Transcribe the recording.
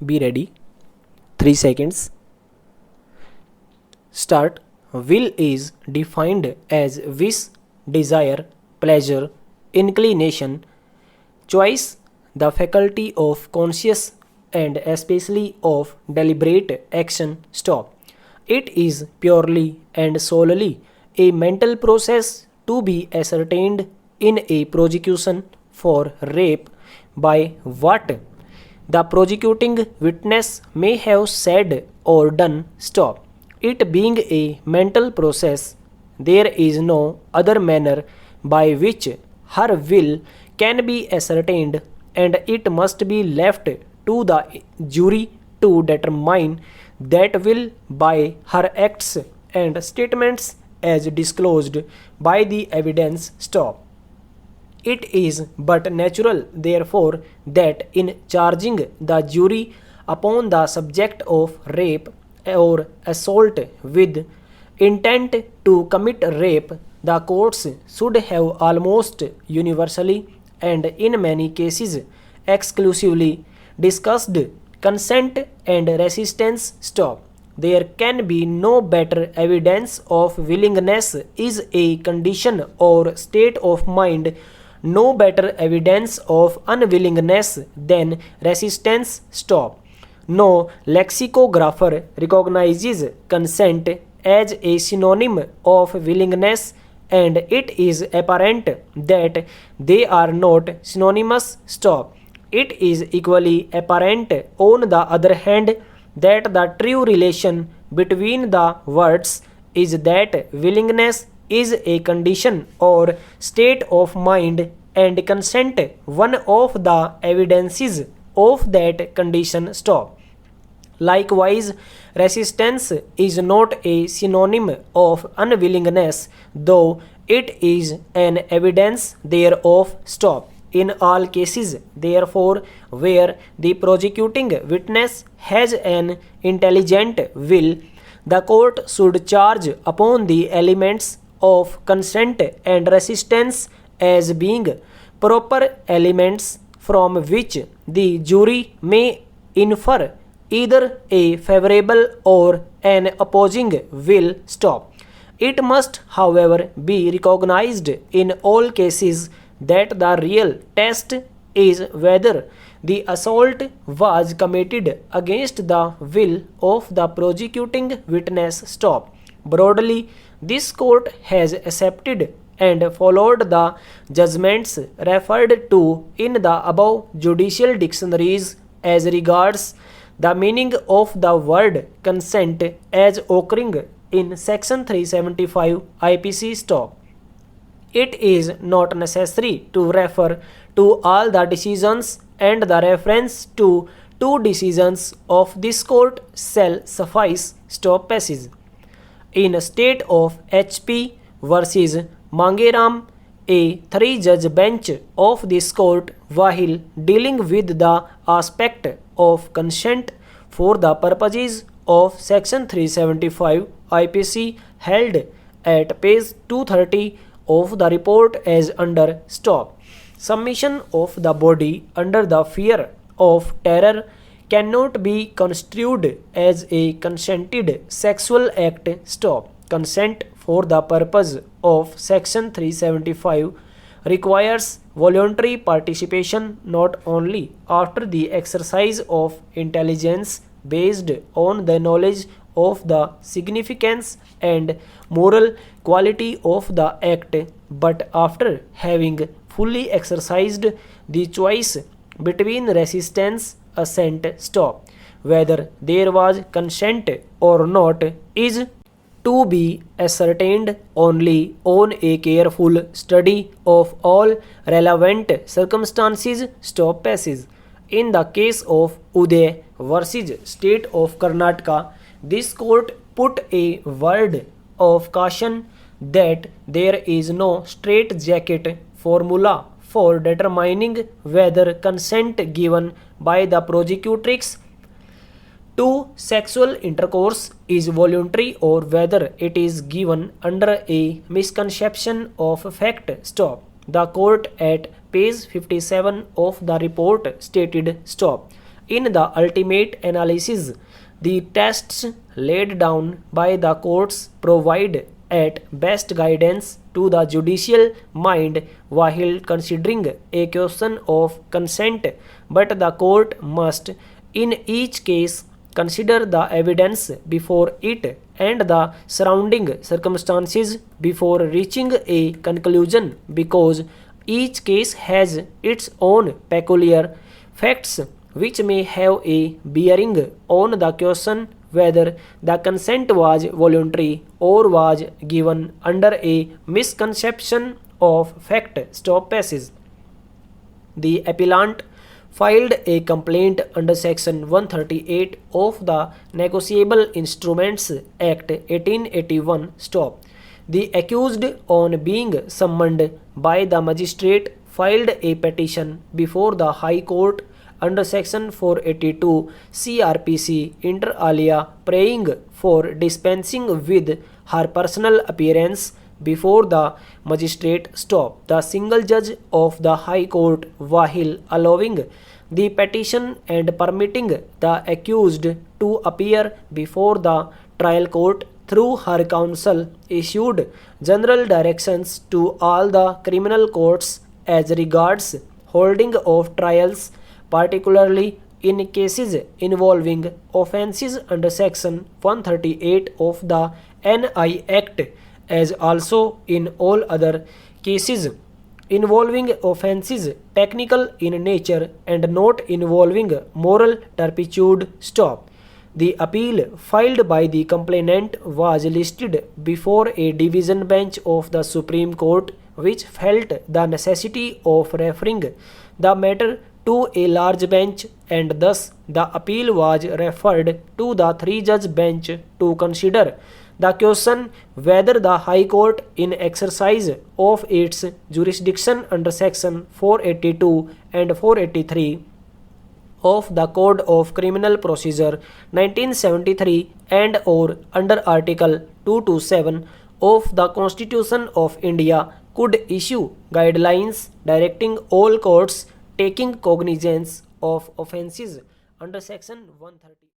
Be ready. 3 seconds. Start. Will is defined as wish, desire, pleasure, inclination, choice, the faculty of conscious and especially of deliberate action. Stop. It is purely and solely a mental process to be ascertained in a prosecution for rape by what the prosecuting witness may have said or done. Stop. It being a mental process, there is no other manner by which her will can be ascertained, and it must be left to the jury to determine that will by her acts and statements as disclosed by the evidence. Stop. It is but natural, therefore, that in charging the jury upon the subject of rape or assault with intent to commit rape, the courts should have almost universally and in many cases exclusively discussed consent and resistance. Stop. There can be no better evidence of willingness is a condition or state of mind, no better evidence of unwillingness than resistance. Stop. No lexicographer recognizes consent as a synonym of willingness, and it is apparent that they are not synonymous. Stop. It is equally apparent, on the other hand, that the true relation between the words is that willingness is a condition or state of mind, and consent one of the evidences of that condition. Stop. Likewise, resistance is not a synonym of unwillingness, though it is an evidence thereof. Stop. In all cases, therefore, where the prosecuting witness has an intelligent will, the court should charge upon the elements of consent and resistance as being proper elements from which the jury may infer either a favorable or an opposing will. Stop. It must, however, be recognized in all cases that the real test is whether the assault was committed against the will of the prosecuting witness. Stop. Broadly, this court has accepted and followed the judgments referred to in the above judicial dictionaries as regards the meaning of the word consent as occurring in section 375 IPC. Stop. It is not necessary to refer to all the decisions, and the reference to two decisions of this court shall suffice. Stop. Passage. In state of HP versus Mangeram, a three-judge bench of this court, while dealing with the aspect of consent for the purposes of section 375 IPC, held at page 230 of the report as under. Stop. Submission of the body under the fear of terror cannot be construed as a consented sexual act. Stop. Consent for the purpose of section 375 requires voluntary participation not only after the exercise of intelligence based on the knowledge of the significance and moral quality of the act, but after having fully exercised the choice between resistance, assent. Stop. Whether there was consent or not is to be ascertained only on a careful study of all relevant circumstances. Stop. Passage. In the case of Uday versus State of Karnataka, this court put a word of caution that there is no straitjacket formula for determining whether consent given by the prosecutrix to sexual intercourse is voluntary or whether it is given under a misconception of fact. Stop. The court at page 57 of the report stated. Stop. In the ultimate analysis, the tests laid down by the courts provide at best guidance to the judicial mind while considering a question of consent, but the court must, in each case, consider the evidence before it and the surrounding circumstances before reaching a conclusion, because each case has its own peculiar facts which may have a bearing on the question whether the consent was voluntary or was given under a misconception of fact. Stop passage. The appellant filed a complaint under Section 138 of the Negotiable Instruments Act 1881. Stop. The accused, on being summoned by the magistrate, filed a petition before the High Court under Section 482 CRPC inter alia, praying for dispensing with her personal appearance before the magistrate. Stop. The single judge of the High Court, while allowing the petition and permitting the accused to appear before the trial court through her counsel, issued general directions to all the criminal courts as regards holding of trials, particularly in cases involving offences under Section 138 of the NI Act, as also in all other cases involving offences technical in nature and not involving moral turpitude. Stop. The appeal filed by the complainant was listed before a division bench of the Supreme Court, which felt the necessity of referring the matter to a large bench, and thus the appeal was referred to the three-judge bench to consider the question whether the High Court, in exercise of its jurisdiction under Section 482 and 483 of the Code of Criminal Procedure 1973 and or under Article 227 of the Constitution of India, could issue guidelines directing all courts taking cognizance of offences under Section 130.